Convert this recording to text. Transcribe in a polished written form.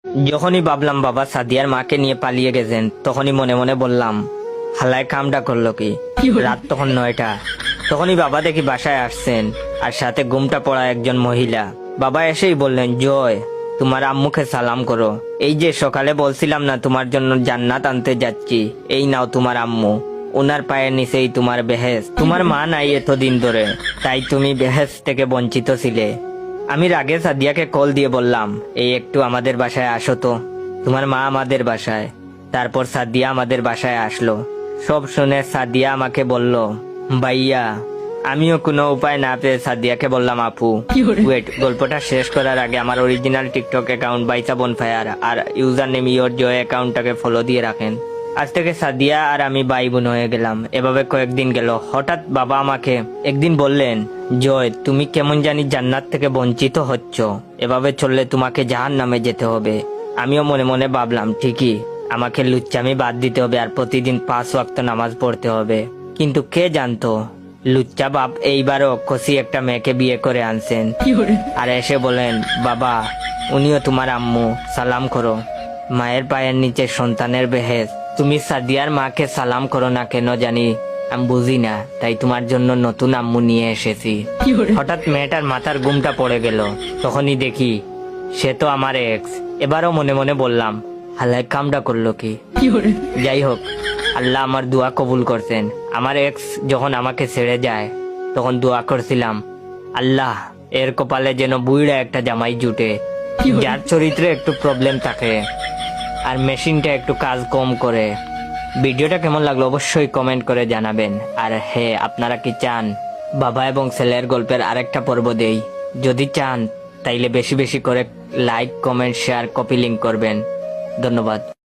যখনই ভাবলাম বাবা সাদিয়ার মাকে নিয়ে পালিয়ে গেছেন, তখনই মনে মনে বললাম হালায় কামটা করলো কি। রাত তখন 9টা। তখনই বাবা দেখি বাসায় আসছেন, আর সাথে ঘুমটা পড়া একজন মহিলা। বাবা এসেই বললেন, জয়, তোমার আম্মুকে সালাম করো। এই যে সকালে বলছিলাম না তোমার জন্য জান্নাত আনতে যাচ্ছি, এই নাও তোমার আম্মু। ওনার পায়ের নিচেই তোমার বেহেস। তোমার মা নাই এতদিন ধরে, তাই তুমি বেহেস থেকে বঞ্চিত ছিলে। আমি রাগে সাদিয়াকে কল দিয়ে বললাম, এই একটু আমাদের বাসায় আসো তো, তোমার মা আমাদের বাসায়। তারপর সাদিয়া আমাদের বাসায় আসলো। সব শুনে সাদিয়া আমাকে বলল, ভাইয়া। আমিও কোনো উপায় না পেয়ে সাদিয়াকে বললাম, আপু ওয়েট, গল্পটা শেষ করার আগে আমার অরিজিনাল টিকটক অ্যাকাউন্ট বাইসা বনফায়ার আর ইউজার নেম ইয়োর জয় অ্যাকাউন্টটাকে ফলো দিয়ে রাখেন। আজ থেকে সাদিয়া আর আমি ভাই বোন হয়ে গেলাম। এভাবে কয়েকদিন গেল। হঠাৎ বাবা আমাকে একদিন বললেন, জয়, তুমি কেমন জানি জান্নাত থেকে বঞ্চিত হচ্ছ, এভাবে চললে তোমাকে জাহান্নামে যেতে হবে। আমিও মনে মনে ভাবলাম, ঠিকই, আমাকে লুচ্চামি বাদ দিতে হবে আর প্রতিদিন 5 ওয়াক্ত নামাজ পড়তে হবে। কিন্তু কে জানতো লুচ্চা বাপ এইবারও কষি একটা মেয়েকে বিয়ে করে আনছেন। আর এসে বলেন, বাবা, উনিও তোমার আম্মু, সালাম করো। মায়ের পায়ের নিচে সন্তানের বেহেস। তুমি সাদিয়ার মাকে সালাম করো না কেন জানি আমি বুঝি না, তাই তোমার জন্য নতুন আম্মু নিয়ে এসেছি। হঠাৎ মেয়েটার মাথার ঘুমটা পড়ে গেল। তখনই দেখি সে তো আমার এক্স। এবারও মনে মনে বললাম, হালায় কামটা করলো কি। যাই হোক, আল্লাহ আমার দোয়া কবুল করছেন। আমার এক্স যখন আমাকে ছেড়ে যায়, তখন দোয়া করছিলাম, আল্লাহ এর কপালে যেন বুইড়া একটা জামাই জুটে, যার চরিত্রে একটু প্রবলেম থাকে আর মেশিনটা একটু কাজ কম করে। ভিডিওটা কেমন লাগলো অবশ্যই কমেন্ট করে জানাবেন। আর হ্যাঁ, আপনারা কি চান বাবা এবং ছেলের গল্পের আরেকটা পর্ব দেই? যদি চান তাইলে বেশি বেশি করে like, comment, share, copy link করবেন। ধন্যবাদ।